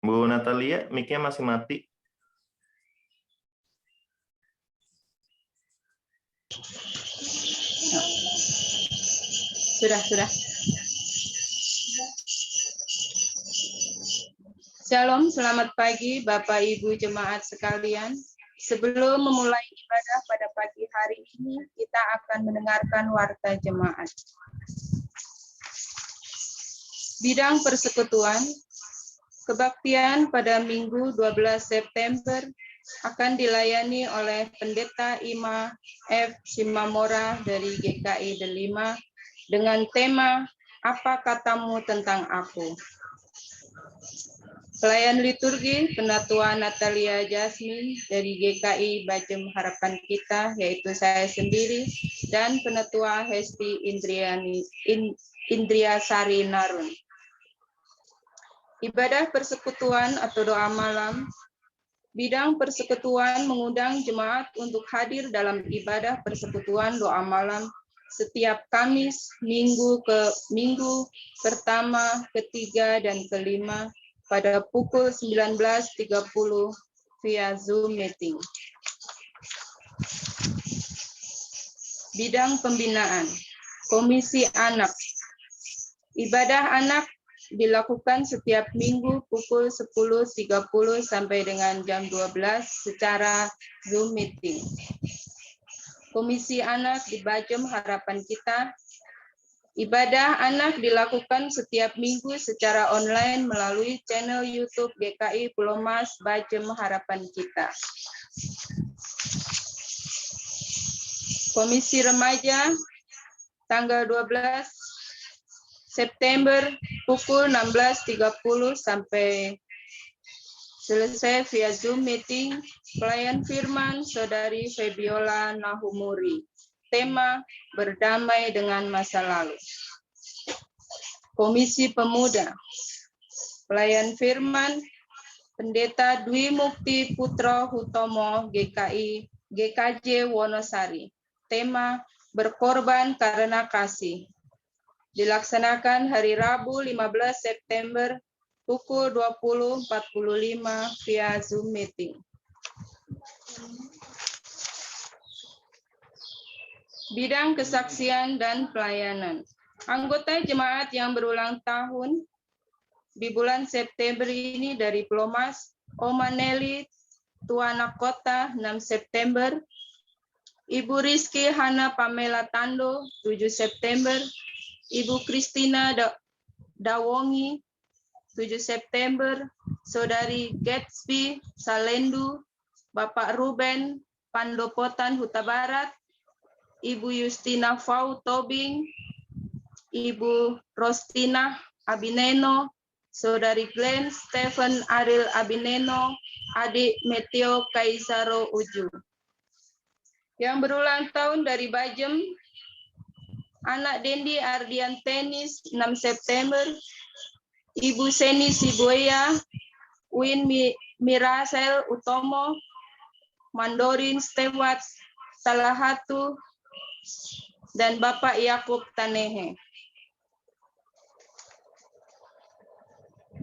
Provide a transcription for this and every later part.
Bu Natalia, mic-nya masih mati. Sudah. Shalom, selamat pagi Bapak Ibu Jemaat sekalian. Sebelum memulai ibadah pada pagi hari ini, kita akan mendengarkan warta jemaat. Bidang persekutuan, kebaktian pada Minggu 12 September akan dilayani oleh Pendeta Ima F. Simamora dari GKI Delima dengan tema Apa Katamu Tentang Aku. Pelayan liturgi Penatua Natalia Jasmine dari GKI Bajem Harapan Kita, yaitu saya sendiri, dan Penatua Hesti Indriasari Narun. Ibadah persekutuan atau doa malam. Bidang persekutuan mengundang jemaat untuk hadir dalam ibadah persekutuan doa malam setiap Kamis, minggu pertama, ketiga, dan kelima pada pukul 19.30 via Zoom meeting. Bidang pembinaan, Komisi Anak. Ibadah anak dilakukan setiap minggu pukul 10.30 sampai dengan jam 12 secara Zoom meeting. Komisi Anak di Bajem Harapan Kita. Ibadah anak dilakukan setiap minggu secara online melalui channel YouTube GKI Pulau Mas Bajem Harapan Kita. Komisi Remaja tanggal 12 September pukul 16.30 sampai selesai via Zoom meeting. Pelayan firman Saudari Febiola Nahumuri. Tema berdamai dengan masa lalu. Komisi Pemuda. Pelayan firman Pendeta Dwi Mukti Putra Hutomo GKJ Wonosari. Tema berkorban karena kasih. Dilaksanakan hari Rabu 15 September pukul 20.45 via Zoom meeting. Bidang kesaksian dan pelayanan. Anggota jemaat yang berulang tahun di bulan September ini dari Pulau Mas, Oma Nelly Tuanak Kota 6 September, Ibu Rizky Hana Pamela Tando 7 September, Ibu Kristina Dawongi 7 September, Saudari Gatsby Salendu, Bapak Ruben Pandopotan Huta Barat, Ibu Justina Fau Tobing, Ibu Rostina Abineno, Saudari Glenn Stephen Aril Abineno, Adik Meteo Kaisaro Uju. Yang berulang tahun dari Bajem, Anak Dendi Ardian Tenis 6 September, Ibu Seni Siboya, Win Mirasel Utomo, Mandorin Stewart Salahatu, dan Bapak Yakub Tanehe.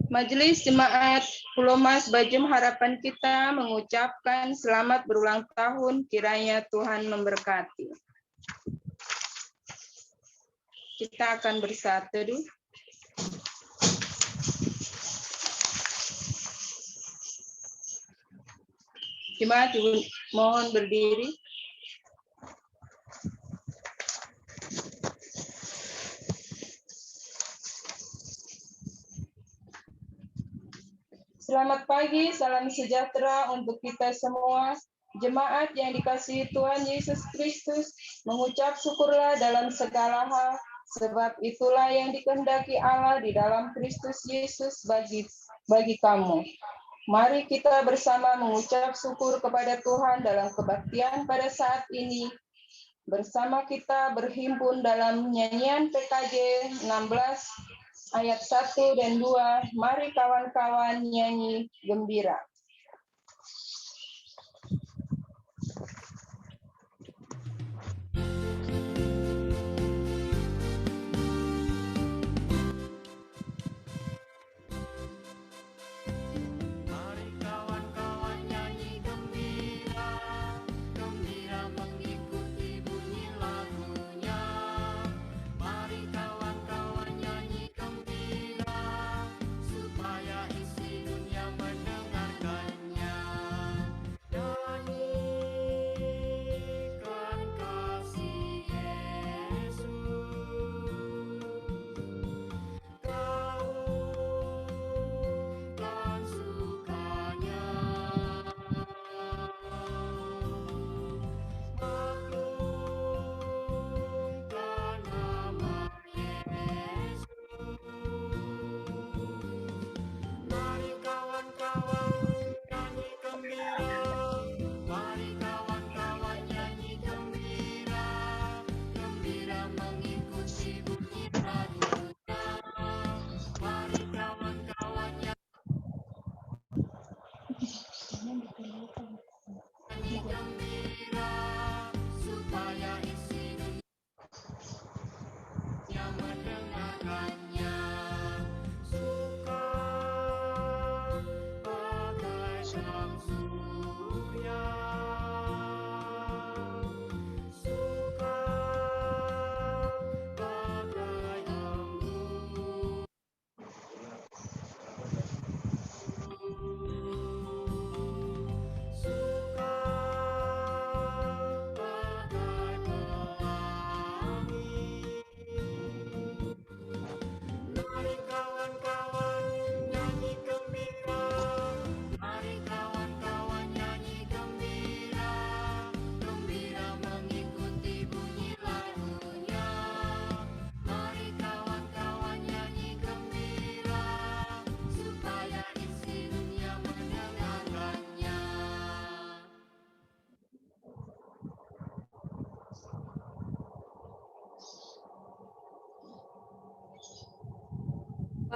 Majelis Jemaat Pulau Mas Bajem Harapan Kita mengucapkan selamat berulang tahun, kiranya Tuhan memberkati. Kita akan bersatu. Jemaat mohon berdiri. Selamat pagi, salam sejahtera untuk kita semua. Jemaat yang dikasihi Tuhan Yesus Kristus, mengucap syukurlah dalam segala hal, sebab itulah yang dikehendaki Allah di dalam Kristus Yesus bagi kamu. Mari kita bersama mengucap syukur kepada Tuhan dalam kebaktian pada saat ini. Bersama kita berhimpun dalam nyanyian PKJ 16 ayat 1 dan 2. Mari kawan-kawan nyanyi gembira.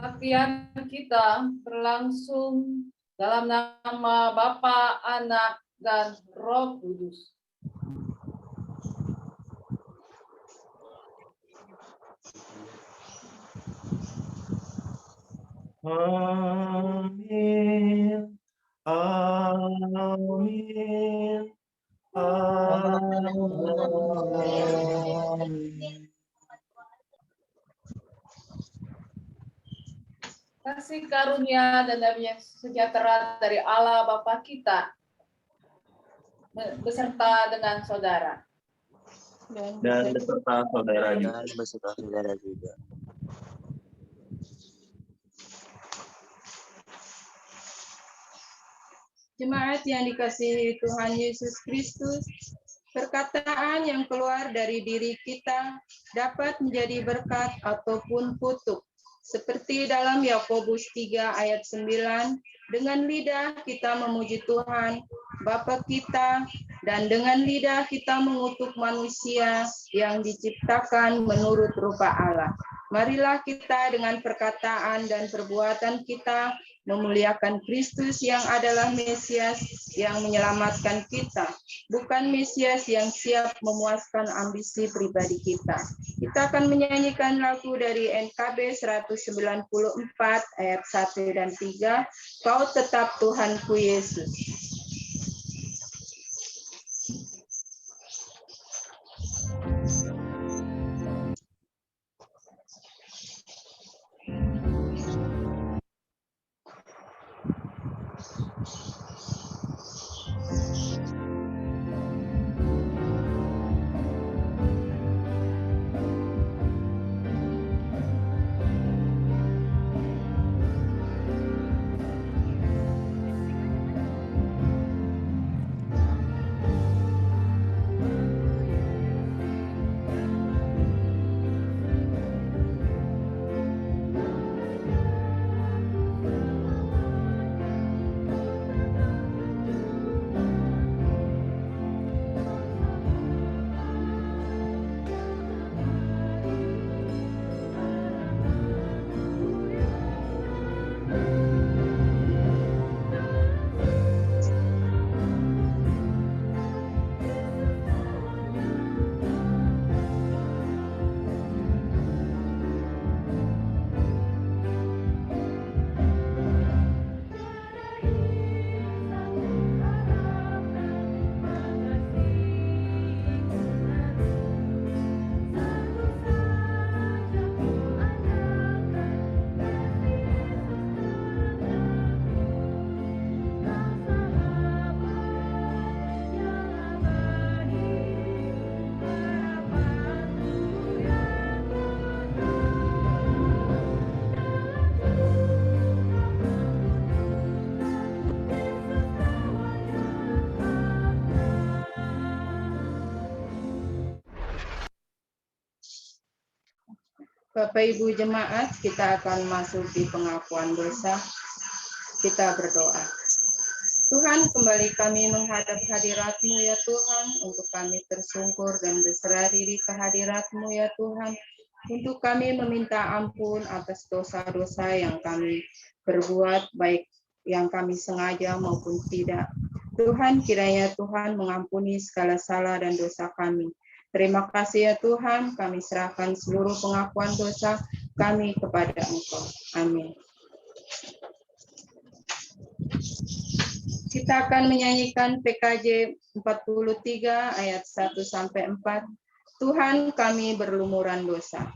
Kebaktian kita berlangsung dalam nama Bapa, Anak, dan Roh Kudus. Amin. Amin. Amin. Kasih karunia dan damai sejahtera dari Allah Bapa kita beserta dengan saudara. Dan beserta saudara juga. Dan beserta saudara juga. Jemaat yang dikasihi Tuhan Yesus Kristus, perkataan yang keluar dari diri kita dapat menjadi berkat ataupun kutuk. Seperti dalam Yakobus 3 ayat 9, dengan lidah kita memuji Tuhan, Bapa kita, dan dengan lidah kita mengutuk manusia yang diciptakan menurut rupa Allah. Marilah kita dengan perkataan dan perbuatan kita memuliakan Kristus yang adalah Mesias yang menyelamatkan kita, bukan Mesias yang siap memuaskan ambisi pribadi kita. Kita akan menyanyikan lagu dari NKB 194 ayat 1 dan 3, Kau tetap Tuhanku Yesus. Bapak Ibu Jemaat, kita akan masuk di pengakuan dosa. Kita berdoa. Tuhan, kembali kami menghadap hadirat-Mu ya Tuhan, untuk kami tersungkur dan berserah diri ke hadirat-Mu ya Tuhan, untuk kami meminta ampun atas dosa-dosa yang kami perbuat, baik yang kami sengaja maupun tidak. Tuhan, kiranya Tuhan mengampuni segala salah dan dosa kami. Terima kasih ya Tuhan, kami serahkan seluruh pengakuan dosa kami kepada Engkau. Amin. Kita akan menyanyikan PKJ 43 ayat 1 sampai 4. Tuhan, kami berlumuran dosa.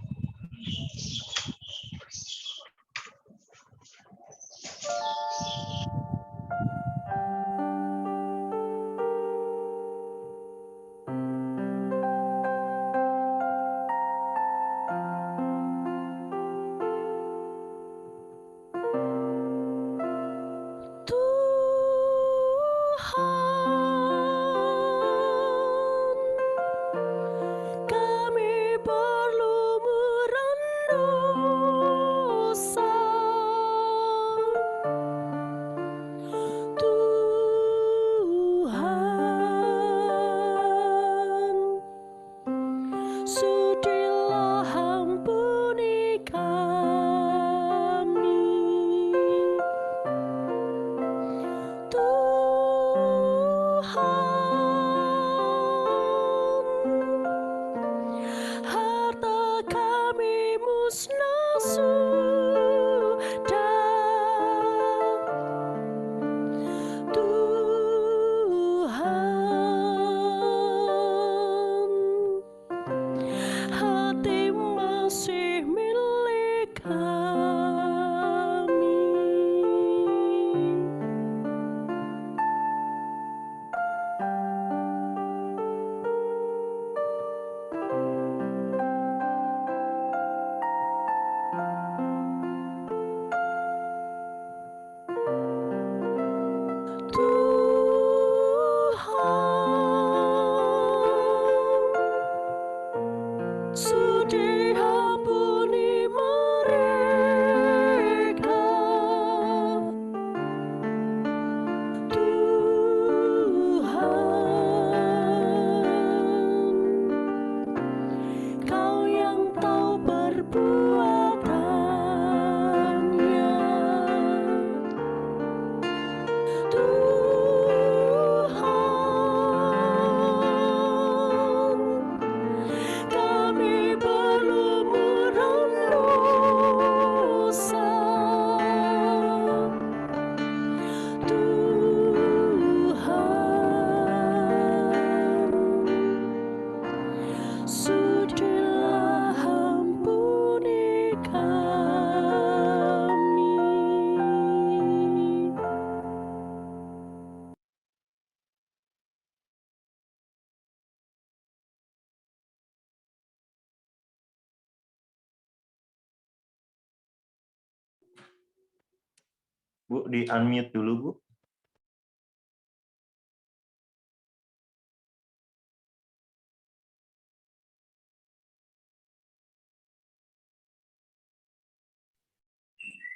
Bu, di unmute dulu, Bu.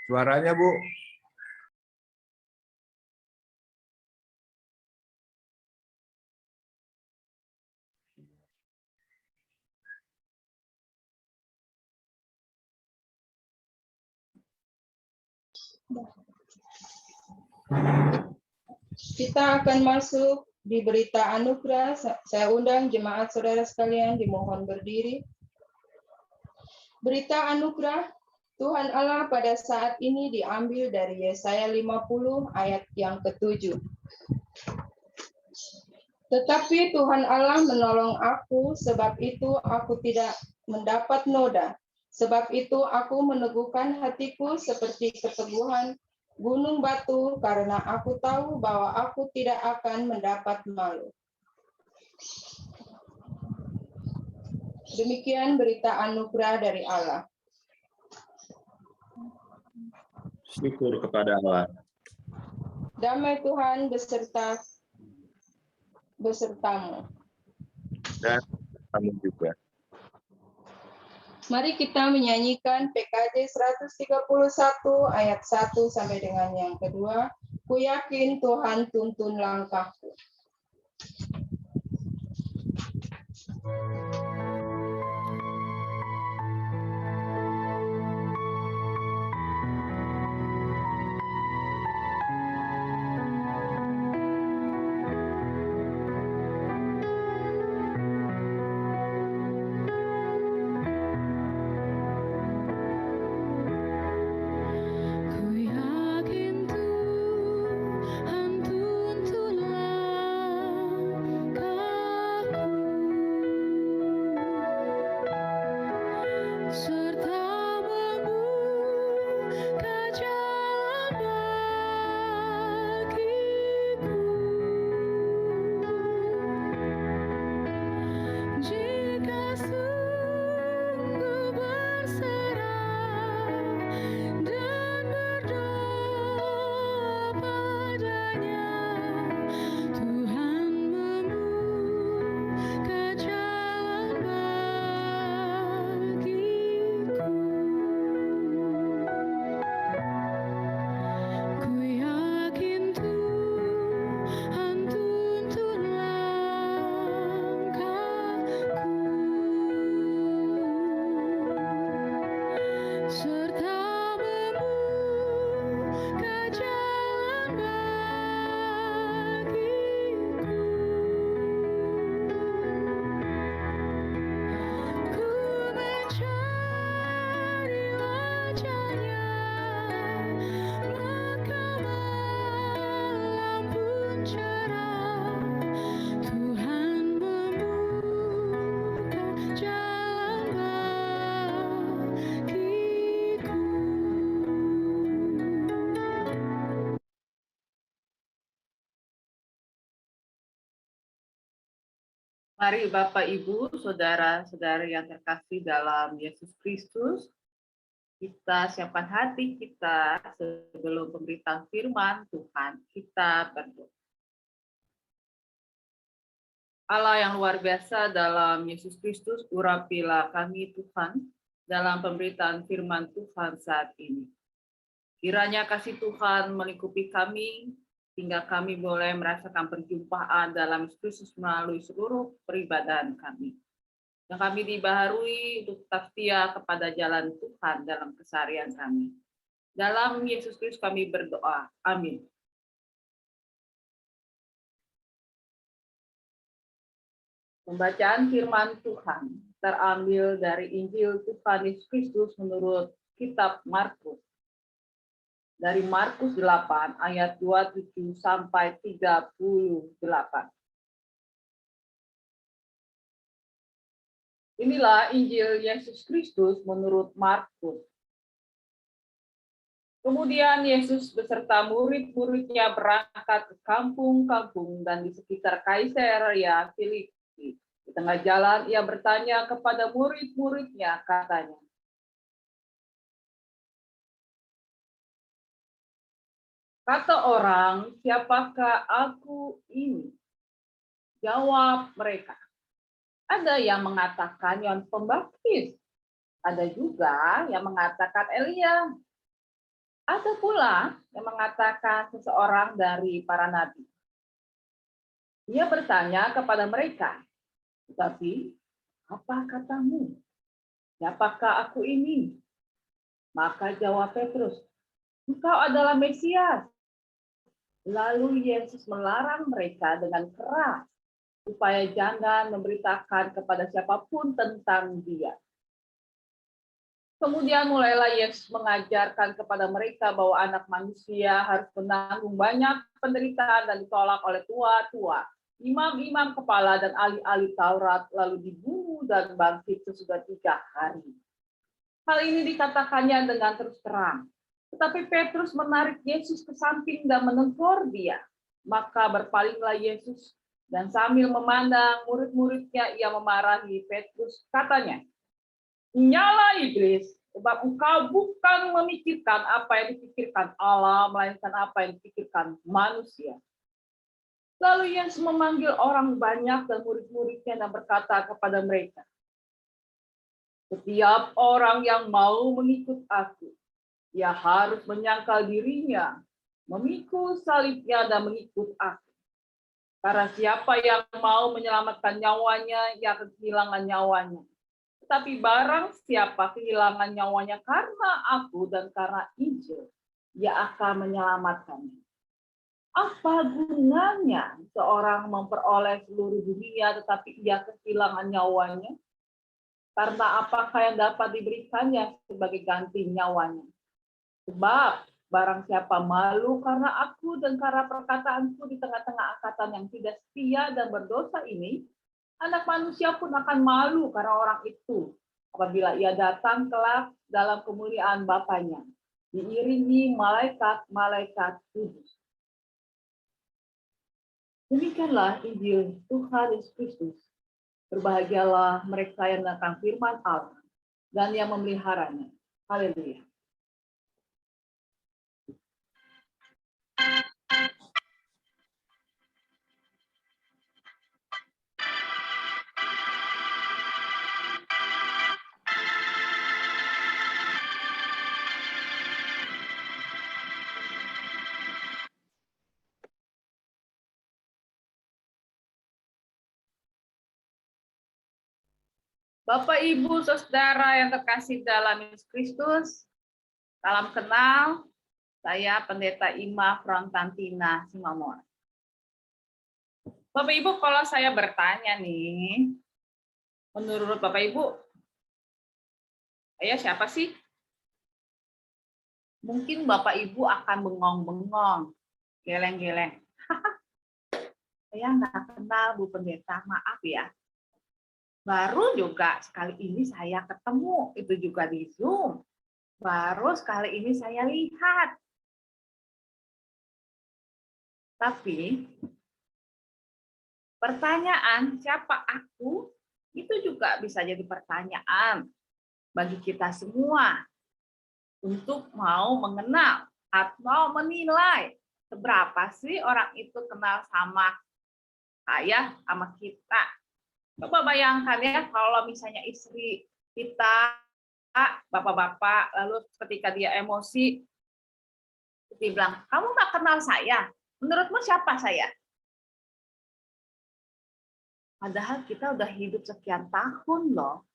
Suaranya, Bu. Kita akan masuk di berita anugerah. Saya undang jemaat saudara sekalian dimohon berdiri. Berita anugerah Tuhan Allah pada saat ini diambil dari Yesaya 50 ayat yang ke-7. Tetapi Tuhan Allah menolong aku, sebab itu aku tidak mendapat noda. Sebab itu aku meneguhkan hatiku seperti keteguhan gunung batu, karena aku tahu bahwa aku tidak akan mendapat malu. Demikian berita anugerah dari Allah. Syukur kepada Allah. Damai Tuhan besertamu. Dan kami juga. Mari kita menyanyikan PKJ 131 ayat 1 sampai dengan yang kedua. Ku yakin Tuhan tuntun langkahku. serta membuka jalan bagiku. Jika sungguh berserah dan berdoa padanya, Tuhan membuka jalan bagiku. Ku yakin Tuhan tuntun langkahku, serta membuka jalan bagiku. Ku mencari wajah-Nya, maka malam pun cerah. Tuhan membuka jalan bagiku. Mari Bapak, Ibu, Saudara-saudari yang terkasih dalam Yesus Kristus, kita siapkan hati kita sebelum pemberitaan firman Tuhan. Kita berdoa. Allah yang luar biasa dalam Yesus Kristus, urapilah kami Tuhan dalam pemberitaan firman Tuhan saat ini. Kiranya kasih Tuhan melingkupi kami, hingga kami boleh merasakan perjumpaan dalam Yesus Kristus melalui seluruh peribadahan kami. Yang kami dibaharui untuk tetap setia kepada jalan Tuhan dalam keseharian kami. Dalam Yesus Kristus kami berdoa. Amin. Pembacaan firman Tuhan terambil dari Injil Tuhan Yesus Kristus menurut kitab Markus. Dari Markus 8 ayat 27 sampai 38. Inilah Injil Yesus Kristus menurut Markus. Kemudian Yesus beserta murid-muridnya berangkat ke kampung-kampung dan di sekitar Kaisarea Filipi. Di tengah jalan ia bertanya kepada murid-muridnya, katanya, "Kata orang, siapakah aku ini?" Jawab mereka, "Ada yang mengatakan Yohanes Pembaptis, ada juga yang mengatakan Elia, ada pula yang mengatakan seseorang dari para nabi." Ia bertanya kepada mereka, "Tetapi apa katamu? Siapakah aku ini?" Maka jawab Petrus, "Engkau adalah Mesias." Lalu Yesus melarang mereka dengan keras supaya jangan memberitakan kepada siapapun tentang Dia. Kemudian mulailah Yesus mengajarkan kepada mereka bahwa Anak Manusia harus menanggung banyak penderitaan dan ditolak oleh tua-tua, imam-imam kepala dan ahli-ahli Taurat, lalu dibunuh dan bangkit sesudah 3 hari. Hal ini dikatakannya dengan terus terang. Tetapi Petrus menarik Yesus ke samping dan menegur dia. Maka berpalinglah Yesus dan sambil memandang murid-muridnya ia memarahi Petrus, katanya, "Nyala iblis, sebab engkau bukan memikirkan apa yang dipikirkan Allah, melainkan apa yang dipikirkan manusia." Lalu Yesus memanggil orang banyak dan murid-muridnya dan berkata kepada mereka, "Setiap orang yang mau mengikut aku, ia harus menyangkal dirinya, memikul salibnya dan mengikut aku. Karena siapa yang mau menyelamatkan nyawanya, ia akan kehilangan nyawanya. Tetapi barang siapa kehilangan nyawanya karena aku dan karena Injil, ia akan menyelamatkannya. Apa gunanya seorang memperoleh seluruh dunia tetapi ia kehilangan nyawanya? Karena apakah yang dapat diberikannya sebagai ganti nyawanya? Sebab barang siapa malu karena aku dan karena perkataanku di tengah-tengah angkatan yang tidak setia dan berdosa ini, Anak Manusia pun akan malu karena orang itu apabila ia datang kelak dalam kemuliaan Bapanya, diiringi malaikat-malaikat kudus. Demikianlah Injil Tuhan Yesus Kristus. Berbahagialah mereka yang mendengarkan firman Allah dan yang memeliharanya. Haleluya. Bapak, Ibu, Saudara yang terkasih dalam Yesus Kristus, salam kenal. Saya Pendeta Ima Frontantina Simamora. Bapak Ibu, kalau saya bertanya nih, menurut Bapak Ibu, saya siapa sih? Mungkin Bapak Ibu akan bengong-bengong, geleng-geleng. Saya nggak kenal Bu Pendeta, maaf ya. Baru juga sekali ini saya ketemu, itu juga di Zoom. Baru sekali ini saya lihat. Tapi pertanyaan siapa aku itu juga bisa jadi pertanyaan bagi kita semua untuk mau mengenal atau menilai seberapa sih orang itu kenal sama saya, sama kita. Coba bayangkan ya kalau misalnya istri kita, bapak-bapak, lalu ketika dia emosi, dia bilang, kamu nggak kenal saya, menurutmu siapa saya? Padahal kita udah hidup sekian tahun loh.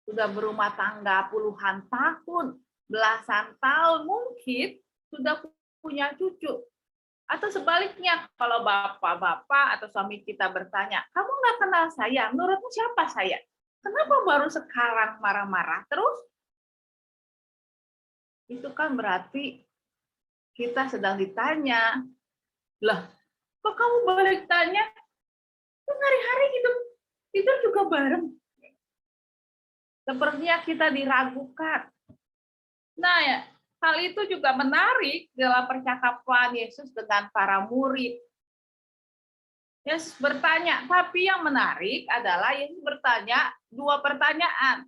Sudah berumah tangga puluhan tahun, belasan tahun, mungkin sudah punya cucu. Atau sebaliknya, kalau bapak-bapak atau suami kita bertanya, kamu nggak kenal saya, menurutmu siapa saya? Kenapa baru sekarang marah-marah terus? Itu kan berarti kita sedang ditanya, lah, kok kamu balik tanya? Kan hari-hari tidur juga bareng. Sepertinya kita diragukan. Nah ya, hal itu juga menarik dalam percakapan Yesus dengan para murid. Yesus bertanya, tapi yang menarik adalah Yesus bertanya dua pertanyaan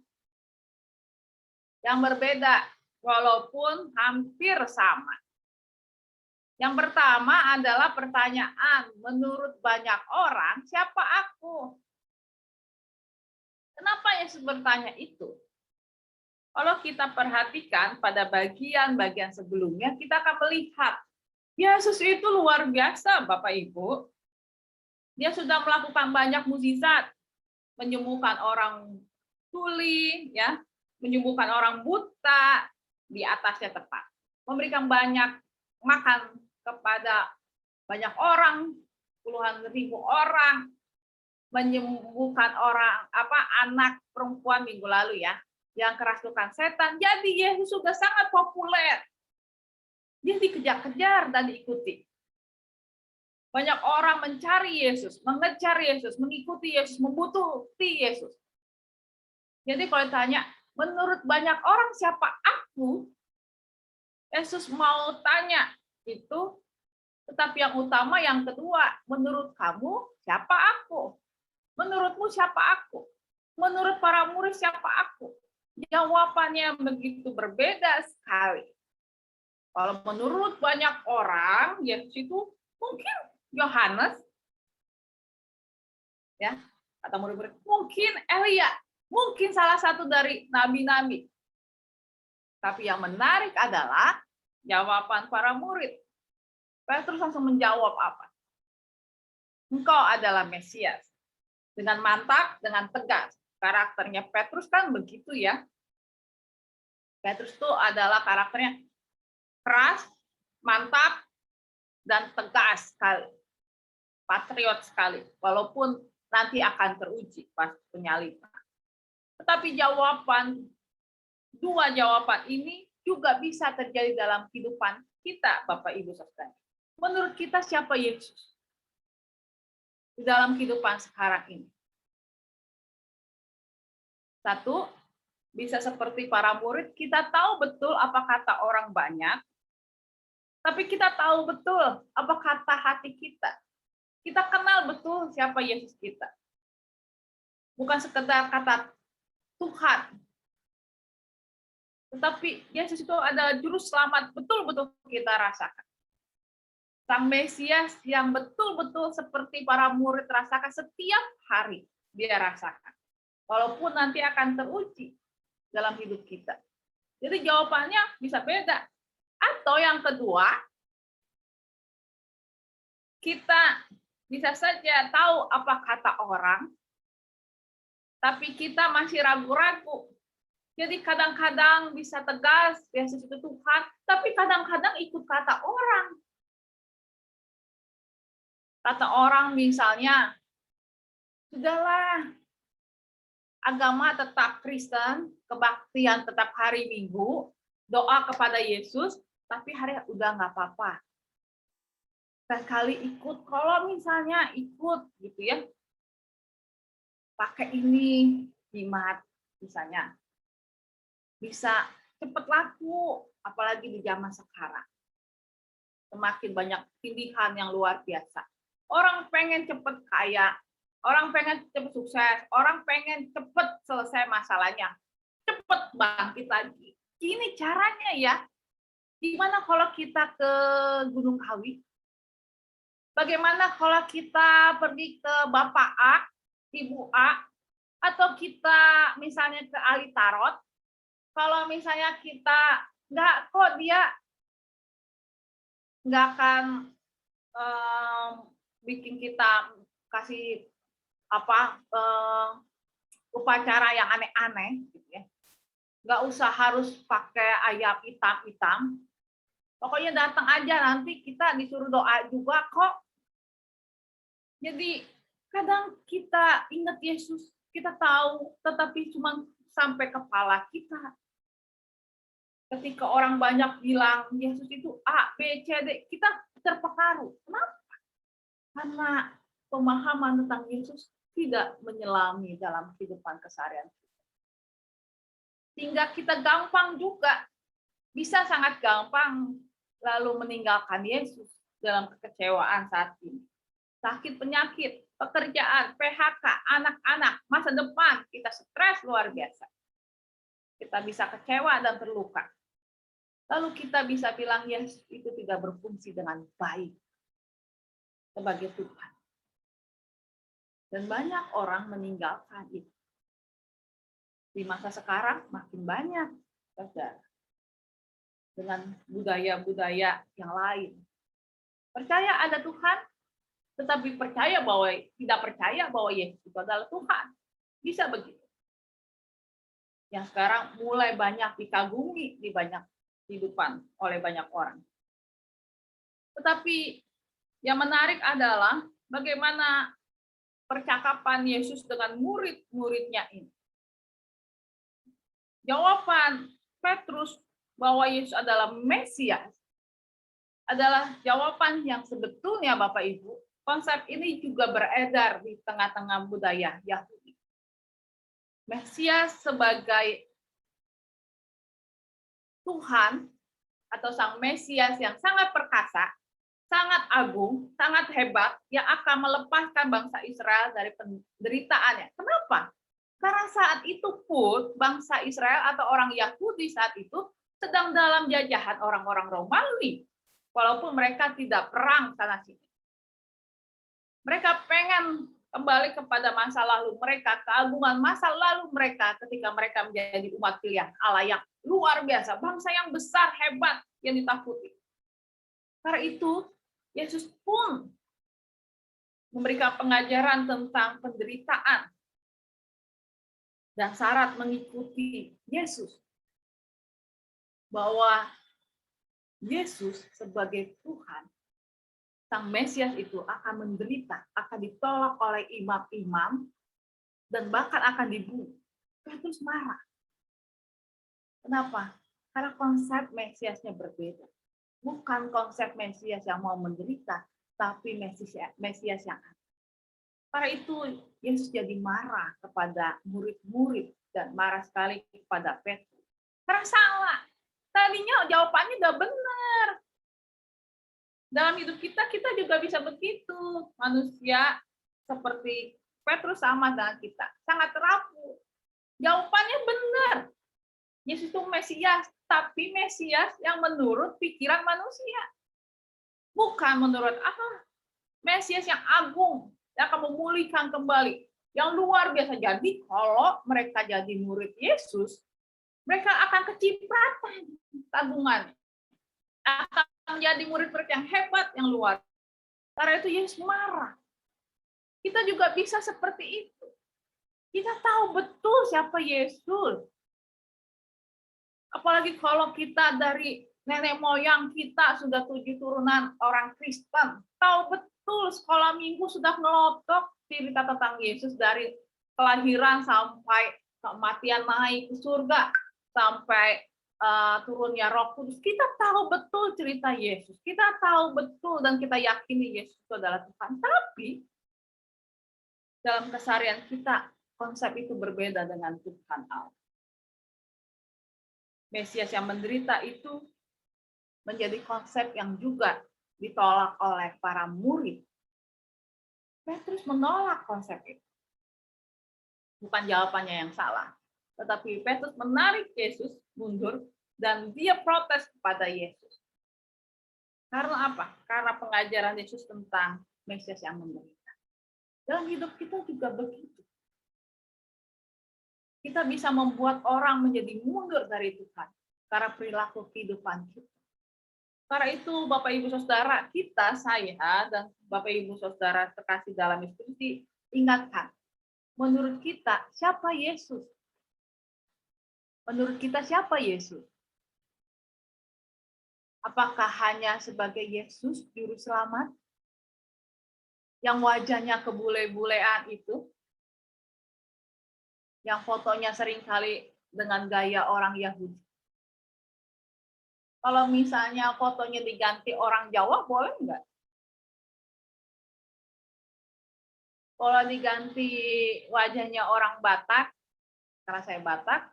yang berbeda, walaupun hampir sama. Yang pertama adalah pertanyaan, menurut banyak orang, siapa aku? Kenapa Yesus bertanya itu? Kalau kita perhatikan pada bagian-bagian sebelumnya, kita akan melihat Yesus itu luar biasa, Bapak Ibu. Dia sudah melakukan banyak mukjizat, menyembuhkan orang tuli, ya, menyembuhkan orang buta di atasnya tepat, memberikan banyak makan kepada banyak orang, puluhan ribu orang, menyembuhkan orang anak perempuan minggu lalu ya, yang kerasukan setan. Jadi Yesus sudah sangat populer. Dia dikejar-kejar dan diikuti. Banyak orang mencari Yesus, mengejar Yesus, mengikuti Yesus, membutuhkan Yesus. Jadi kalau ditanya, menurut banyak orang siapa aku? Yesus mau tanya itu, tetapi yang utama yang kedua, menurut kamu siapa aku? Menurutmu siapa aku? Menurut para murid siapa aku? Jawabannya begitu berbeda sekali. Kalau menurut banyak orang, Yesus itu mungkin Yohanes, ya, kata murid-murid, mungkin Elia, mungkin salah satu dari nabi-nabi. Tapi yang menarik adalah jawaban para murid. Petrus langsung menjawab apa? Engkau adalah Mesias. Dengan mantap, dengan tegas. Karakternya Petrus kan begitu ya. Petrus itu adalah karakternya keras, mantap, dan tegas sekali. Patriot sekali. Walaupun nanti akan teruji pas penyaliban. Tetapi dua jawaban ini juga bisa terjadi dalam kehidupan kita, Bapak Ibu Saudara. Menurut kita siapa Yesus? Di dalam kehidupan sekarang ini. Satu, bisa seperti para murid, kita tahu betul apa kata orang banyak, tapi kita tahu betul apa kata hati kita. Kita kenal betul siapa Yesus kita. Bukan sekedar kata Tuhan, tetapi Yesus itu adalah juru selamat, betul-betul kita rasakan. Sang Mesias yang betul-betul seperti para murid rasakan setiap hari dia rasakan. Walaupun nanti akan teruji dalam hidup kita. Jadi jawabannya bisa beda. Atau yang kedua, kita bisa saja tahu apa kata orang, tapi kita masih ragu-ragu. Jadi kadang-kadang bisa tegas, Yesus itu Tuhan, tapi kadang-kadang ikut kata orang. Kata orang misalnya, sudahlah, agama tetap Kristen, kebaktian tetap hari Minggu, doa kepada Yesus, tapi hari udah nggak apa-apa. Sekali ikut, kalau misalnya ikut gitu ya, pakai ini, jimat misalnya, bisa cepat laku, apalagi di zaman sekarang. Semakin banyak pilihan yang luar biasa. Orang pengen cepat kaya, orang pengen cepat sukses, orang pengen cepat selesai masalahnya, cepat bangkit lagi. Ini caranya ya. Gimana kalau kita ke Gunung Kawi? Bagaimana kalau kita pergi ke Bapak A, Ibu A, atau kita misalnya ke ahli tarot? Kalau misalnya kita dia nggak akan bikin kita kasih upacara yang aneh-aneh, gitu ya. Nggak usah harus pakai ayam hitam-hitam. Pokoknya datang aja, nanti kita disuruh doa juga kok. Jadi kadang kita ingat Yesus, kita tahu, tetapi cuma sampai kepala kita. Ketika orang banyak bilang Yesus itu A, B, C, D, kita terpengaruh. Kenapa? Karena pemahaman tentang Yesus tidak menyelami dalam kehidupan keseharian kita. Sehingga kita gampang juga, bisa sangat gampang lalu meninggalkan Yesus dalam kekecewaan saat ini. Sakit penyakit, pekerjaan, PHK, anak-anak, masa depan, kita stres luar biasa. Kita bisa kecewa dan terluka. Lalu kita bisa bilang Yesus itu tidak berfungsi dengan baik sebagai Tuhan. Dan banyak orang meninggalkan itu. Di masa sekarang makin banyak, saudara, dengan budaya-budaya yang lain. Percaya ada Tuhan, tetapi tidak percaya bahwa Yesus itu adalah Tuhan. Bisa begitu. Yang sekarang mulai banyak dikagumi di banyak kehidupan oleh banyak orang. Tetapi yang menarik adalah bagaimana percakapan Yesus dengan murid-muridnya ini. Jawaban Petrus bahwa Yesus adalah Mesias adalah jawaban yang sebetulnya Bapak Ibu, konsep ini juga beredar di tengah-tengah budaya Yahudi. Mesias sebagai Tuhan atau Sang Mesias yang sangat perkasa, sangat agung, sangat hebat, yang akan melepaskan bangsa Israel dari penderitaannya. Kenapa? Karena saat itu pun bangsa Israel atau orang Yahudi saat itu sedang dalam jajahan orang-orang Romawi, walaupun mereka tidak perang sana-sini. Mereka pengen kembali kepada masa lalu mereka, keagungan masa lalu mereka ketika mereka menjadi umat pilihan Allah yang luar biasa, bangsa yang besar, hebat, yang ditakuti. Karena itu, Yesus pun memberikan pengajaran tentang penderitaan dan syarat mengikuti Yesus. Bahwa Yesus sebagai Tuhan, Sang Mesias itu akan menderita, akan ditolak oleh imam-imam, dan bahkan akan dibunuh. Petrus marah. Kenapa? Karena konsep Mesiasnya berbeda. Bukan konsep Mesias yang mau menderita, tapi Mesias yang ada. Karena itu Yesus jadi marah kepada murid-murid dan marah sekali kepada Petrus. Karena salah. Tadinya jawabannya udah benar. Dalam hidup kita juga bisa begitu. Manusia seperti Petrus sama dengan kita. Sangat rapuh. Jawabannya benar. Yesus itu Mesias, tapi Mesias yang menurut pikiran manusia. Bukan menurut Allah. Mesias yang agung, yang akan memulihkan kembali. Yang luar biasa. Jadi kalau mereka jadi murid Yesus, mereka akan kecipratan tabungan. Akan menjadi murid-murid yang hebat, yang luar. Karena itu Yesus marah. Kita juga bisa seperti itu. Kita tahu betul siapa Yesus. Apalagi kalau kita dari nenek moyang kita sudah 7 turunan orang Kristen. Tahu betul sekolah minggu sudah ngelotok cerita tentang Yesus dari kelahiran sampai kematian naik ke surga. Sampai turunnya Roh Kudus. Kita tahu betul cerita Yesus. Kita tahu betul dan kita yakini Yesus itu adalah Tuhan. Tapi dalam keseharian kita, konsep itu berbeda dengan Tuhan Allah. Mesias yang menderita itu menjadi konsep yang juga ditolak oleh para murid. Petrus menolak konsep itu. Bukan jawabannya yang salah. Tetapi Petrus menarik Yesus mundur dan dia protes kepada Yesus. Karena apa? Karena pengajaran Yesus tentang Mesias yang menderita. Dalam hidup kita juga begitu. Kita bisa membuat orang menjadi mundur dari Tuhan karena perilaku kehidupan kita. Karena itu Bapak Ibu Saudara, kita, saya, dan Bapak Ibu Saudara terkasih dalam Yesus, ingatkan, menurut kita siapa Yesus? Menurut kita siapa Yesus? Apakah hanya sebagai Yesus juru selamat? Yang wajahnya kebule-bulean itu? Yang fotonya seringkali dengan gaya orang Yahudi. Kalau misalnya fotonya diganti orang Jawa, boleh nggak? Kalau diganti wajahnya orang Batak, karena saya Batak,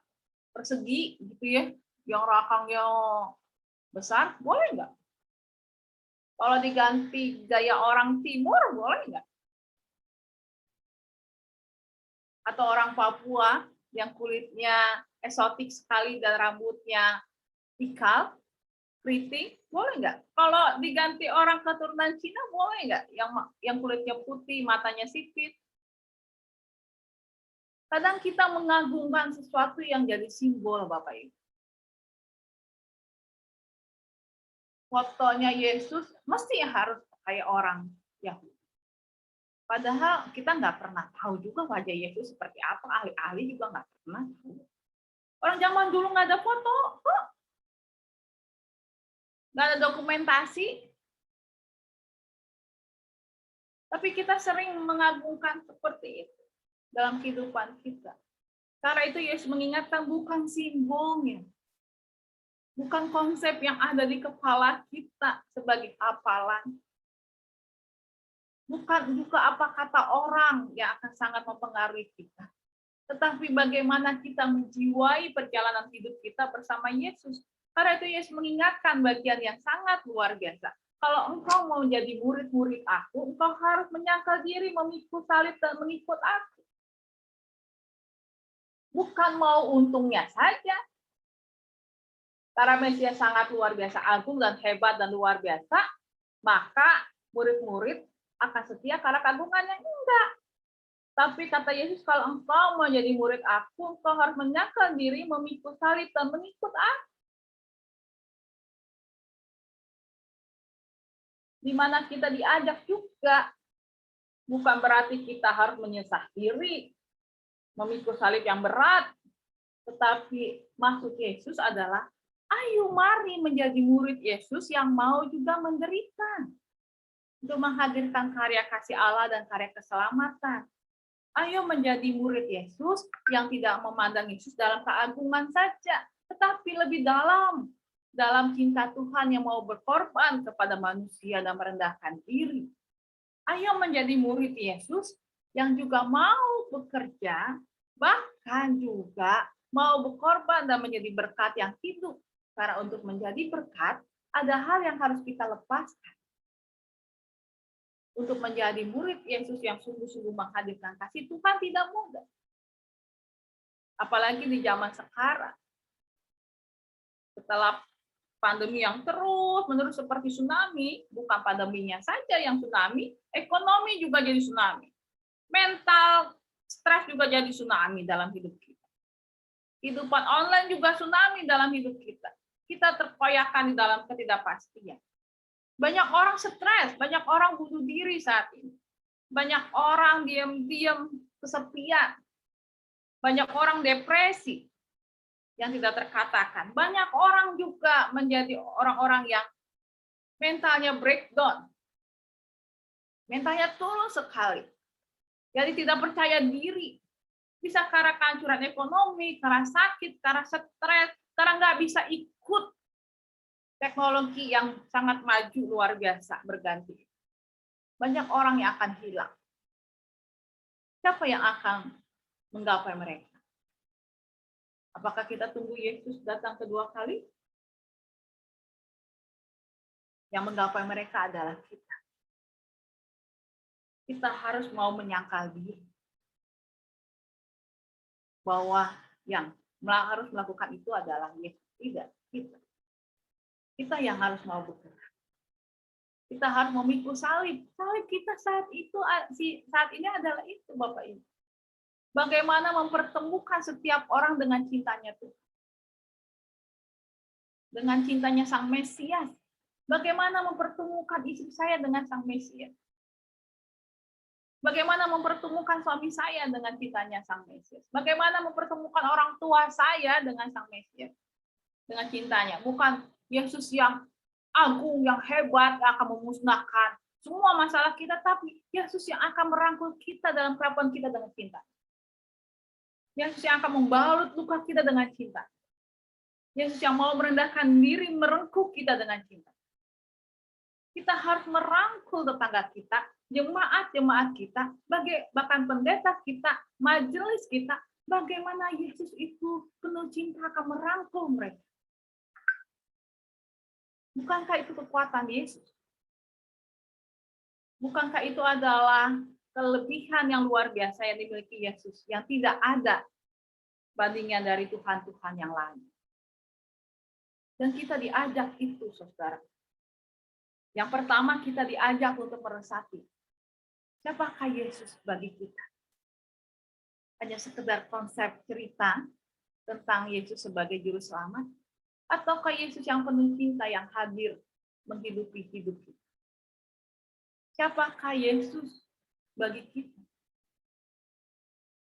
persegi gitu ya, yang rakangnya besar, boleh nggak? Kalau diganti gaya orang Timur, boleh nggak? Atau orang Papua yang kulitnya eksotik sekali dan rambutnya ikal, keriting, boleh nggak? Kalau diganti orang keturunan Cina, boleh nggak? Yang kulitnya putih, matanya sipit. Kadang kita mengagungkan sesuatu yang jadi simbol, Bapak Ibu. Fotonya Yesus mesti harus kayak orang Yahudi. Padahal kita nggak pernah tahu juga wajah Yesus seperti apa. Ahli-ahli juga nggak pernah tahu. Orang zaman dulu nggak ada foto, kok. Nggak ada dokumentasi. Tapi kita sering mengagungkan seperti itu dalam kehidupan kita. Karena itu Yesus mengingatkan bukan simbolnya. Bukan konsep yang ada di kepala kita sebagai hafalan. Bukan juga apa kata orang yang akan sangat mempengaruhi kita. Tetapi bagaimana kita menjiwai perjalanan hidup kita bersama Yesus. Karena itu Yesus mengingatkan bagian yang sangat luar biasa. Kalau engkau mau menjadi murid-murid aku, engkau harus menyangkal diri, memikul salib dan mengikut aku. Bukan mau untungnya saja. Karena Mesias sangat luar biasa, agung dan hebat dan luar biasa, maka murid-murid akan setia karena kagungannya enggak. Tapi kata Yesus, kalau engkau mau jadi murid aku, engkau harus menyangkal diri, memikul salib dan mengikut aku. Di mana kita diajak juga, bukan berarti kita harus menyesah diri, memikul salib yang berat, tetapi maksud Yesus adalah, ayo mari menjadi murid Yesus yang mau juga menderita. Untuk menghadirkan karya kasih Allah dan karya keselamatan. Ayo menjadi murid Yesus yang tidak memandang Yesus dalam keagungan saja, tetapi lebih dalam cinta Tuhan yang mau berkorban kepada manusia dan merendahkan diri. Ayo menjadi murid Yesus yang juga mau bekerja, bahkan bahkan juga mau berkorban dan menjadi berkat yang hidup. Karena untuk menjadi berkat, ada hal yang harus kita lepaskan. Untuk menjadi murid Yesus yang sungguh-sungguh menghadirkan kasih Tuhan tidak mudah. Apalagi di zaman sekarang. Setelah pandemi yang terus-menerus seperti tsunami, bukan pandeminya saja yang tsunami, ekonomi juga jadi tsunami. Mental, stres juga jadi tsunami dalam hidup kita. Kehidupan online juga tsunami dalam hidup kita. Kita terkoyakkan di dalam ketidakpastian. Banyak orang stres, banyak orang bunuh diri saat ini. Banyak orang diam-diam kesepian. Banyak orang depresi yang tidak terkatakan. Banyak orang juga menjadi orang-orang yang mentalnya breakdown. Mentalnya turun sekali. Jadi tidak percaya diri. Bisa karena kehancuran ekonomi, karena sakit, karena stres, karena nggak bisa ikut teknologi yang sangat maju luar biasa berganti. Banyak orang yang akan hilang. Siapa yang akan menggapai mereka? Apakah kita tunggu Yesus datang kedua kali? Yang menggapai mereka adalah kita. Kita harus mau menyangkal diri bahwa yang harus melakukan itu adalah Yesus, tidak kita. Kita yang harus mau bergerak. Kita harus memikul salib. Salib kita saat ini adalah itu, Bapak Ibu. Bagaimana mempertemukan setiap orang dengan cintanya Tuhan. Dengan cintanya Sang Mesias. Bagaimana mempertemukan istri saya dengan Sang Mesias. Bagaimana mempertemukan suami saya dengan cintanya Sang Mesias. Bagaimana mempertemukan orang tua saya dengan Sang Mesias. Dengan cintanya. Bukan Yesus yang agung, yang hebat, yang akan memusnahkan semua masalah kita, tapi Yesus yang akan merangkul kita dalam kerapuhan kita dengan cinta. Yesus yang akan membalut luka kita dengan cinta. Yesus yang mau merendahkan diri, merengkuh kita dengan cinta. Kita harus merangkul tetangga kita, jemaat-jemaat kita, bahkan pendeta kita, majelis kita, bagaimana Yesus itu penuh cinta akan merangkul mereka. Bukankah itu kekuatan Yesus? Bukankah itu adalah kelebihan yang luar biasa yang dimiliki Yesus, yang tidak ada bandingnya dari Tuhan-Tuhan yang lain. Dan kita diajak itu, saudara. Yang pertama, kita diajak untuk meresapi. Siapakah Yesus bagi kita? Hanya sekedar konsep cerita tentang Yesus sebagai juru selamat? Ataukah Yesus yang penuh cinta yang hadir menghidupi hidup kita? Siapakah Yesus bagi kita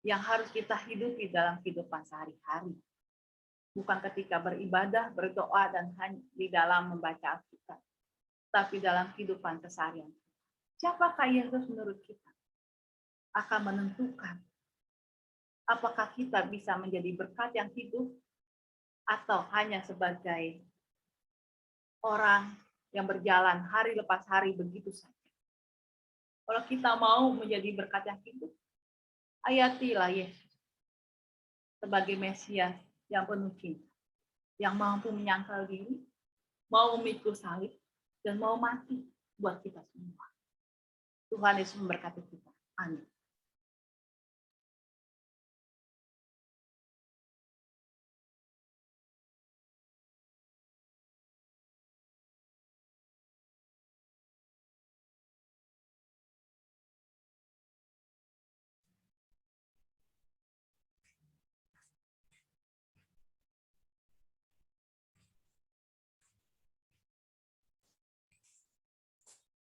yang harus kita hidupi dalam kehidupan sehari-hari? Bukan ketika beribadah, berdoa, dan hanya di dalam membaca Alkitab, tapi dalam kehidupan keseharian. Siapakah Yesus menurut kita? Akan menentukan apakah kita bisa menjadi berkat yang hidup atau hanya sebagai orang yang berjalan hari lepas hari begitu saja. Kalau kita mau menjadi berkat yang hidup, hayatilah Yesus sebagai Mesias yang penuh cinta, yang mampu menyangkal diri, mau memikul salib, dan mau mati buat kita semua. Tuhan Yesus memberkati kita. Amin.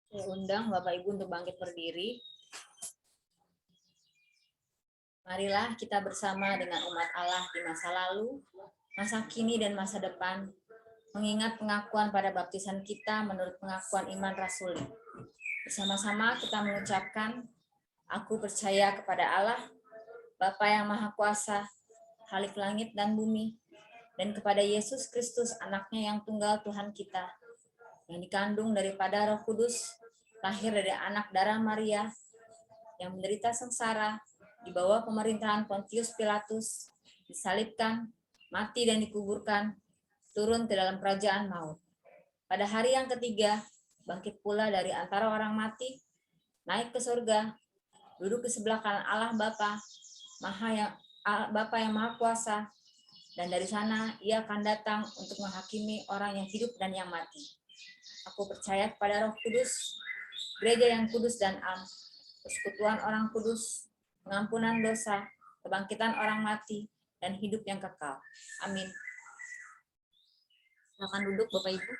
Saya undang Bapak Ibu untuk bangkit berdiri. Marilah kita bersama dengan umat Allah di masa lalu, masa kini, dan masa depan, mengingat pengakuan pada baptisan kita menurut pengakuan iman rasuli. Bersama-sama kita mengucapkan, aku percaya kepada Allah, Bapa yang Maha Kuasa, Khalik langit dan bumi, dan kepada Yesus Kristus, anaknya yang tunggal Tuhan kita, yang dikandung daripada Roh Kudus, lahir dari anak darah Maria, yang menderita sengsara, di bawah pemerintahan Pontius Pilatus, disalibkan, mati dan dikuburkan, turun ke dalam kerajaan maut. Pada hari yang ketiga, bangkit pula dari antara orang mati, naik ke surga, duduk di sebelah kanan Allah Bapa yang Maha Kuasa, dan dari sana ia akan datang untuk menghakimi orang yang hidup dan yang mati. Aku percaya kepada Roh Kudus, gereja yang kudus dan am, persekutuan orang kudus, pengampunan dosa, kebangkitan orang mati, dan hidup yang kekal. Amin. Silakan duduk Bapak Ibu.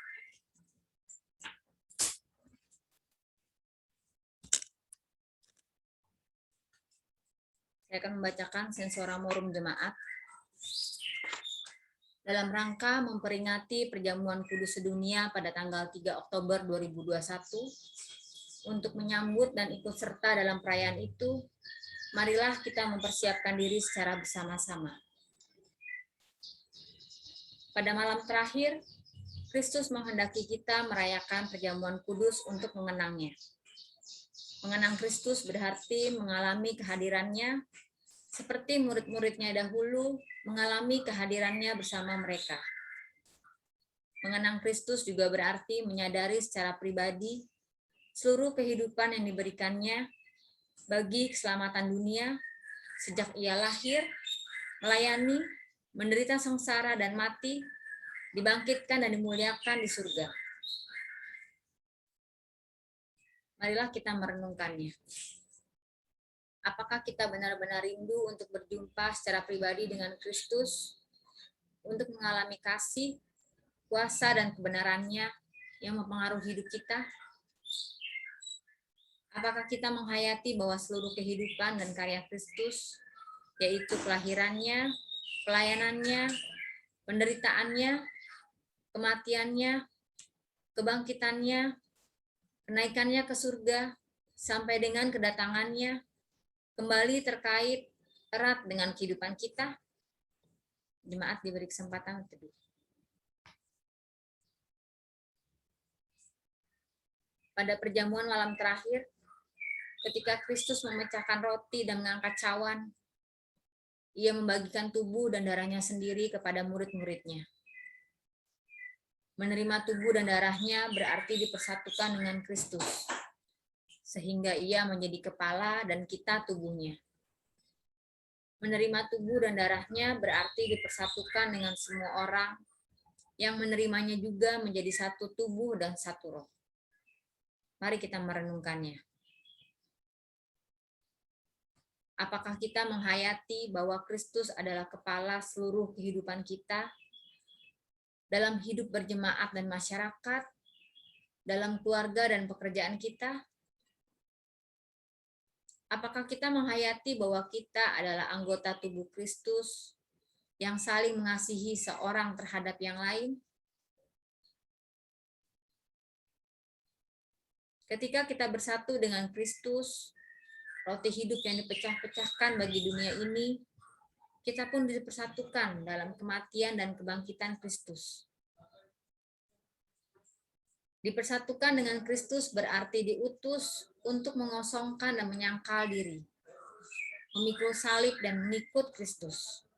Saya akan membacakan Sensoramorum Jemaat. Dalam rangka memperingati perjamuan kudus sedunia pada tanggal 3 Oktober 2021, untuk menyambut dan ikut serta dalam perayaan itu, marilah kita mempersiapkan diri secara bersama-sama. Pada malam terakhir, Kristus menghendaki kita merayakan perjamuan kudus untuk mengenangnya. Mengenang Kristus berarti mengalami kehadirannya, seperti murid-muridnya dahulu mengalami kehadirannya bersama mereka. Mengenang Kristus juga berarti menyadari secara pribadi seluruh kehidupan yang diberikannya bagi keselamatan dunia sejak ia lahir, melayani, menderita sengsara dan mati, dibangkitkan dan dimuliakan di surga. Marilah kita merenungkannya. Apakah kita benar-benar rindu untuk berjumpa secara pribadi dengan Kristus, untuk mengalami kasih, kuasa, dan kebenarannya yang mempengaruhi hidup kita? Apakah kita menghayati bahwa seluruh kehidupan dan karya Kristus, yaitu kelahirannya, pelayanannya, penderitaannya, kematiannya, kebangkitannya, kenaikannya ke surga, sampai dengan kedatangannya, kembali terkait erat dengan kehidupan kita? Jemaat diberi kesempatan teduh. Pada perjamuan malam terakhir, ketika Kristus memecahkan roti dan mengangkat cawan, ia membagikan tubuh dan darahnya sendiri kepada murid-muridnya. Menerima tubuh dan darahnya berarti dipersatukan dengan Kristus, sehingga ia menjadi kepala dan kita tubuhnya. Menerima tubuh dan darahnya berarti dipersatukan dengan semua orang yang menerimanya juga menjadi satu tubuh dan satu roh. Mari kita merenungkannya. Apakah kita menghayati bahwa Kristus adalah kepala seluruh kehidupan kita, dalam hidup berjemaat dan masyarakat, dalam keluarga dan pekerjaan kita? Apakah kita menghayati bahwa kita adalah anggota tubuh Kristus yang saling mengasihi seorang terhadap yang lain? Ketika kita bersatu dengan Kristus, roti hidup yang dipecah-pecahkan bagi dunia ini, kita pun dipersatukan dalam kematian dan kebangkitan Kristus. Dipersatukan dengan Kristus berarti diutus untuk mengosongkan dan menyangkal diri, memikul salib dan mengikut Kristus.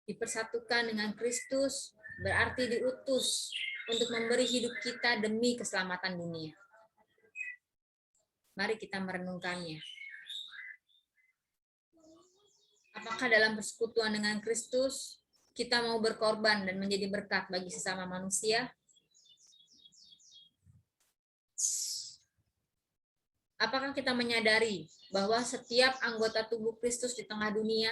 Dipersatukan dengan Kristus berarti diutus untuk memberi hidup kita demi keselamatan dunia. Mari kita merenungkannya. Apakah dalam persekutuan dengan Kristus, kita mau berkorban dan menjadi berkat bagi sesama manusia? Apakah kita menyadari bahwa setiap anggota tubuh Kristus di tengah dunia,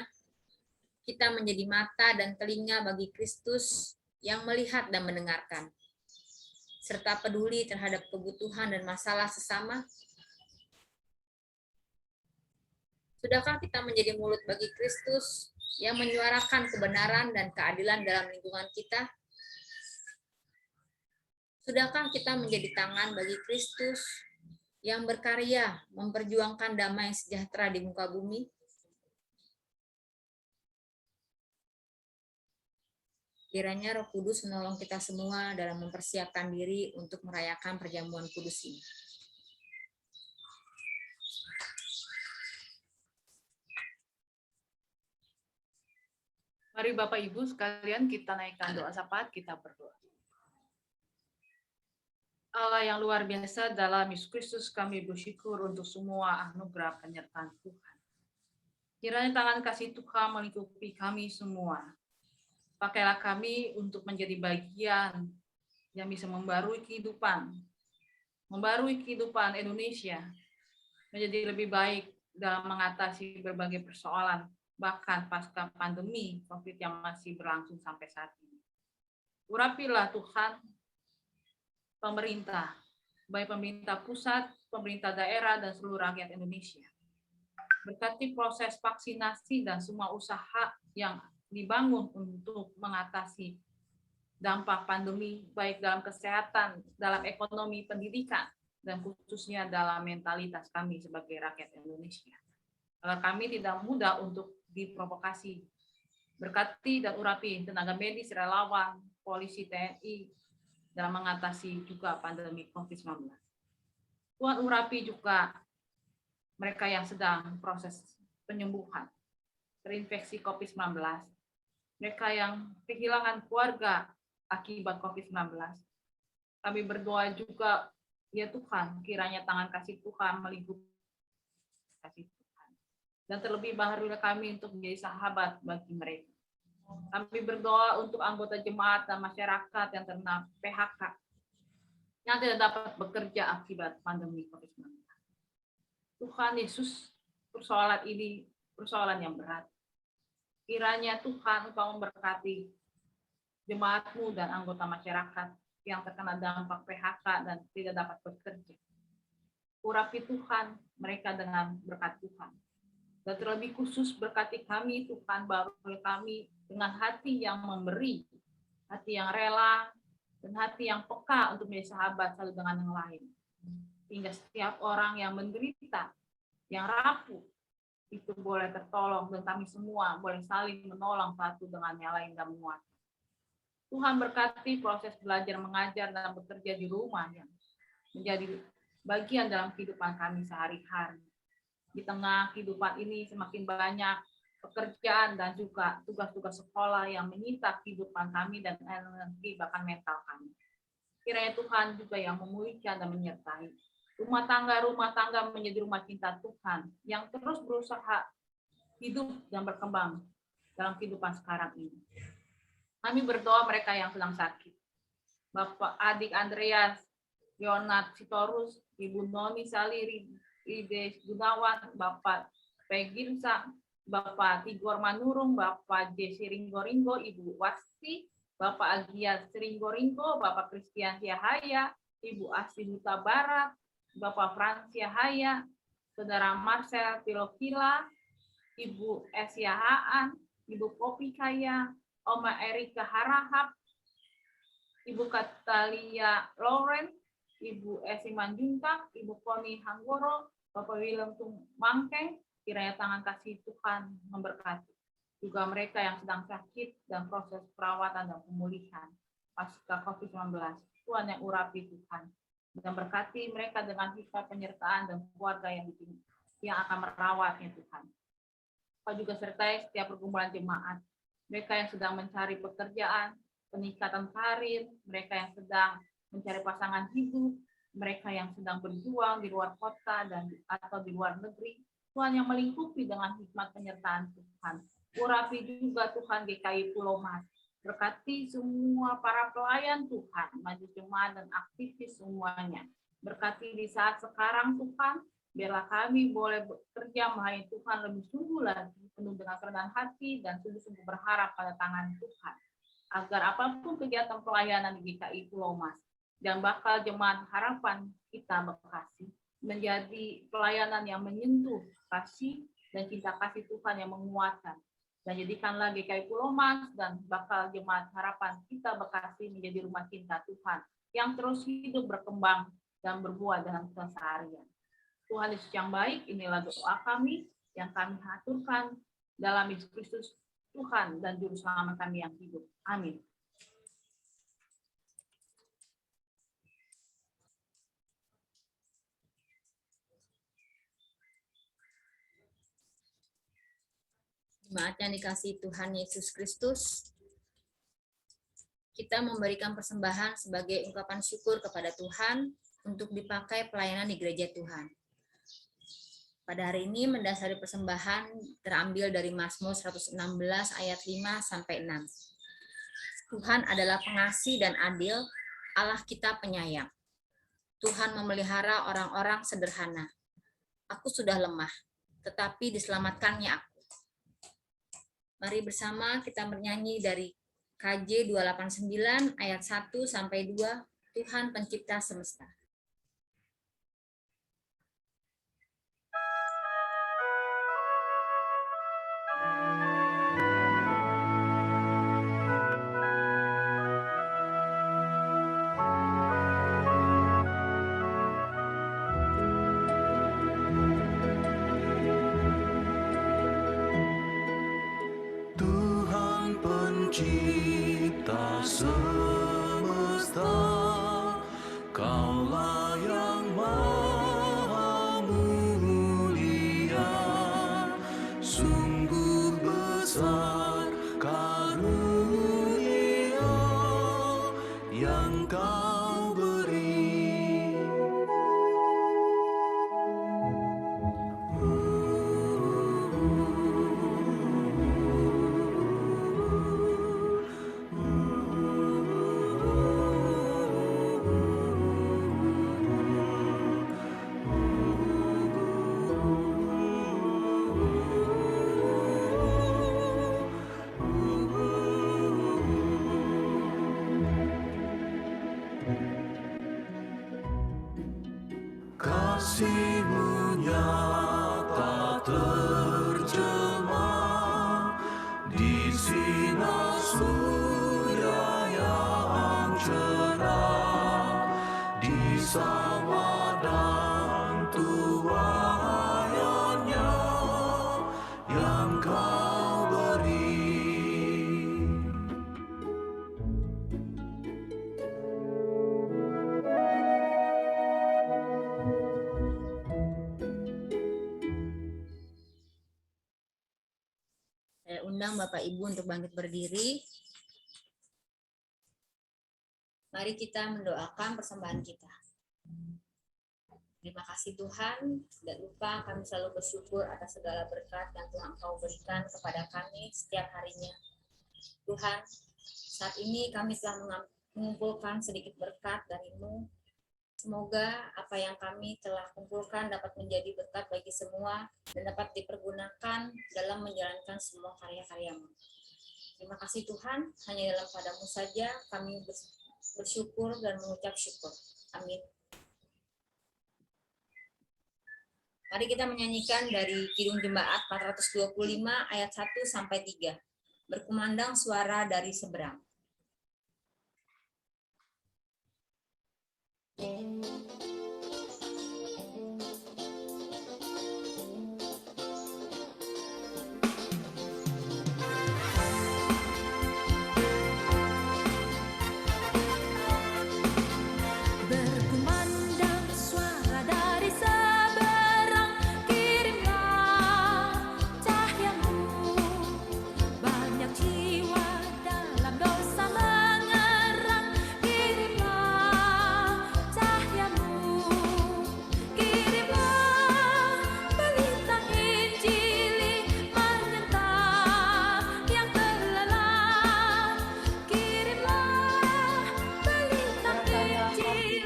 kita menjadi mata dan telinga bagi Kristus yang melihat dan mendengarkan, serta peduli terhadap kebutuhan dan masalah sesama? Sudahkah kita menjadi mulut bagi Kristus yang menyuarakan kebenaran dan keadilan dalam lingkungan kita? Sudahkah kita menjadi tangan bagi Kristus yang berkarya memperjuangkan damai sejahtera di muka bumi? Kiranya Roh Kudus menolong kita semua dalam mempersiapkan diri untuk merayakan perjamuan kudus ini. Mari Bapak Ibu sekalian kita naikkan doa syafaat, kita berdoa. Allah yang luar biasa, dalam Yesus Kristus kami bersyukur untuk semua anugerah penyertaan Tuhan. Kiranya tangan kasih Tuhan melingkupi kami semua. Pakailah kami untuk menjadi bagian yang bisa membarui kehidupan Indonesia menjadi lebih baik dalam mengatasi berbagai persoalan, bahkan pasca pandemi COVID yang masih berlangsung sampai saat ini. Urapilah Tuhan pemerintah, baik pemerintah pusat, pemerintah daerah, dan seluruh rakyat Indonesia. Berkati proses vaksinasi dan semua usaha yang dibangun untuk mengatasi dampak pandemi, baik dalam kesehatan, dalam ekonomi, pendidikan, dan khususnya dalam mentalitas kami sebagai rakyat Indonesia. Agar kami tidak mudah untuk diprovokasi. Berkati dan urapi tenaga medis, relawan, polisi, TNI, dalam mengatasi juga pandemi COVID-19. Tuhan urapi juga mereka yang sedang proses penyembuhan, terinfeksi COVID-19, mereka yang kehilangan keluarga akibat COVID-19. Kami berdoa juga, ya Tuhan, kiranya tangan kasih Tuhan melingkupi kasih Tuhan. Dan terlebih bahagia kami untuk menjadi sahabat bagi mereka. Kami berdoa untuk anggota jemaat dan masyarakat yang terkena PHK, yang tidak dapat bekerja akibat pandemi COVID-19. Tuhan Yesus, persoalan ini persoalan yang berat. Kiranya Tuhan Engkau memberkati jemaat-Mu dan anggota masyarakat yang terkena dampak PHK dan tidak dapat bekerja. Urapi Tuhan mereka dengan berkat Tuhan. Dan terlebih khusus berkati kami Tuhan, baru kami dengan hati yang memberi, hati yang rela, dan hati yang peka untuk menjadi sahabat satu dengan yang lain. Hingga setiap orang yang menderita, yang rapuh, itu boleh tertolong, dan kami semua boleh saling menolong satu dengan yang lain dan menguatkan. Tuhan berkati proses belajar mengajar dan bekerja di rumah yang menjadi bagian dalam kehidupan kami sehari-hari. Di tengah kehidupan ini semakin banyak pekerjaan dan juga tugas-tugas sekolah yang menyita kehidupan kami dan energi bahkan mental kami. Kiranya Tuhan juga yang memulihkan dan menyertai. Rumah tangga menjadi rumah cinta Tuhan yang terus berusaha hidup dan berkembang dalam kehidupan sekarang ini. Kami berdoa mereka yang sedang sakit. Bapak Adik Andreas, Leonard Sitorus, Ibu Noni Saliri, Ide Gunawan, Bapak Pegirsa, Bapak Tigor Manurung, Bapak Jesse Ringgo-Ringgo, Ibu Wasti, Bapak Agia Ringgo-Ringgo, Bapak Christian Yahaya, Ibu Asti Huta Barat, Bapak Frans Yahaya, Saudara Marcel Pilokila, Ibu Esya Haan, Ibu Kopi Kaya, Oma Erika Harahap, Ibu Katalia Lawrence, Ibu Esi Manjuntak, Ibu Koni Hanggoro, Bapak William Mangkeng, kiranya tangan kasih Tuhan memberkati. Juga mereka yang sedang sakit dan proses perawatan dan pemulihan pasca COVID-19. Tuhan yang urapi Tuhan. Dan berkati mereka dengan hikmat penyertaan dan keluarga yang akan merawatnya Tuhan. Kau juga sertai setiap pergumulan jemaat. Mereka yang sedang mencari pekerjaan, peningkatan karir, mereka yang sedang mencari pasangan hidup, mereka yang sedang berjuang di luar kota dan atau di luar negeri, Tuhan yang melingkupi dengan hikmat penyertaan Tuhan. Urapi juga Tuhan GKI Pulau Mas. Berkati semua para pelayan Tuhan, majelis jemaat dan aktivis semuanya. Berkati di saat sekarang Tuhan, biarlah kami boleh bekerja melayani Tuhan lebih sungguh lagi, penuh dengan kerendahan hati dan sungguh-sungguh berharap pada tangan Tuhan. Agar apapun kegiatan pelayanan di GKI Pulau Mas dan bakal jemaat harapan kita Bekasi menjadi pelayanan yang menyentuh kasih dan cinta kasih Tuhan yang menguatkan. Dan jadikanlah GKI Pulau Mas dan bakal jemaat harapan kita Bekasi menjadi rumah cinta Tuhan yang terus hidup berkembang dan berbuah dalam keseharian. Tuhan Yesus yang baik, inilah doa kami yang kami haturkan dalam Yesus Kristus Tuhan dan Juru Selamat kami yang hidup. Amin. Jemaat yang dikasihi Tuhan Yesus Kristus, kita memberikan persembahan sebagai ungkapan syukur kepada Tuhan untuk dipakai pelayanan di gereja Tuhan. Pada hari ini mendasari persembahan terambil dari Mazmur 116 ayat 5 sampai 6. Tuhan adalah pengasih dan adil, Allah kita penyayang. Tuhan memelihara orang-orang sederhana. Aku sudah lemah, tetapi diselamatkannya aku. Mari bersama kita bernyanyi dari KJ 289 ayat 1 sampai 2, Tuhan pencipta semesta. Pencipta semesta, Kaulah yang maha mulia, sungguh besar karunia yang Kau beri. Kasih-Mu nyata terjemah di sinar surya yang cerah, di sawah dan tuayannya yang Kau beri. Saya undang Bapak Ibu untuk bangkit berdiri. Mari kita mendoakan persembahan kita. Terima kasih Tuhan, tidak lupa kami selalu bersyukur atas segala berkat yang Tuhan Kau berikan kepada kami setiap harinya. Tuhan, saat ini kami telah mengumpulkan sedikit berkat dari-Mu. Semoga apa yang kami telah kumpulkan dapat menjadi berkat bagi semua dan dapat dipergunakan dalam menjalankan semua karya-karya-Mu. Terima kasih Tuhan, hanya dalam padamu saja kami bersyukur dan mengucap syukur. Amin. Mari kita menyanyikan dari Kidung Jemaat 425 ayat 1 sampai 3. Berkumandang suara dari seberang. Berkumandang suara dari seberang, kirimlah cahaya-Mu. Banyak jiwa dalam dosa mengerang, kirimlah cahaya-Mu. Kirimlah berita Injil menyertai yang terlelap. Kirimlah berita Injil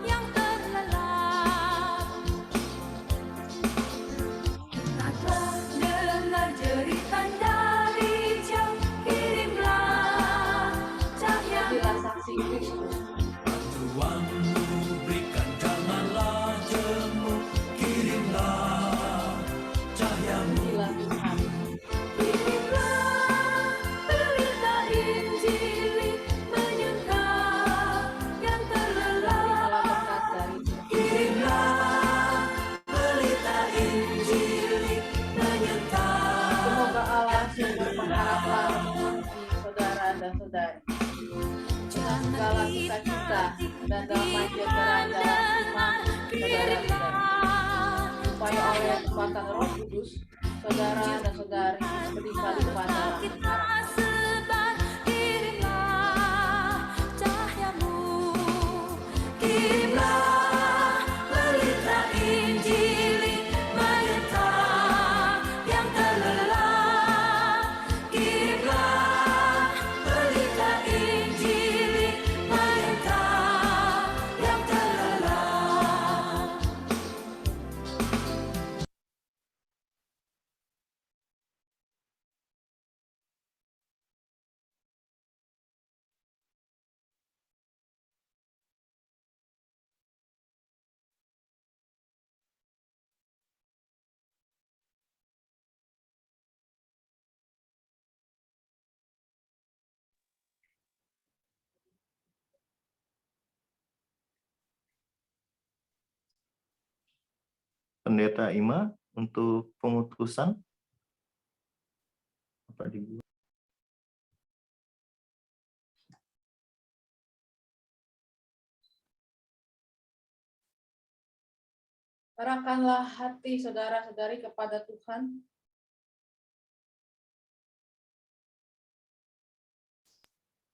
yang terlelap. Taklah dengar jeritan dari jauh, kirimlah cahaya-Mu. Saksi Kristus. Tuanmu berikan janganlah jemu, kirimlah cahaya-Mu. Inilah Tuhan. Kirimlah berita Injil menyertai yang terlelap. Berkat dari Tuhan. Kirimlah berita Injil menyertai. Semoga Allah sungguh pengharapan bagi saudara dan saudari. Segala sukacita dan damai sejahtera dalam iman saudara-saudari. Supaya oleh kekuatan Roh Kudus saudara dan saudari berikan kepada kita sebar, kirimlah cahayamu, kirimlah berita Injili, menyertai yang terlelap, kirimlah berita Injili, menyertai yang terlelap. Pendeta Ima untuk pemutusan. Apa dibuat? Arahkanlah hati saudara-saudari kepada Tuhan.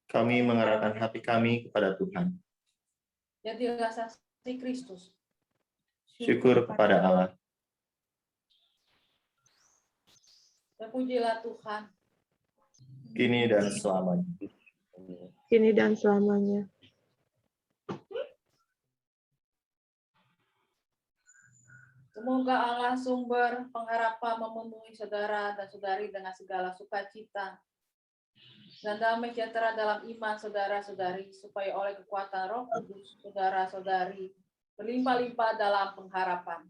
Kami mengarahkan hati kami kepada Tuhan. Jadilah saksi Kristus. Syukur kepada Allah. Terpujilah Tuhan. Kini dan selamanya. Kini dan selamanya. Semoga Allah sumber pengharapan memenuhi saudara dan saudari dengan segala sukacita dan damai sejahtera dalam iman saudara-saudari, supaya oleh kekuatan Roh Kudus saudara-saudari berlimpah-limpah dalam pengharapan.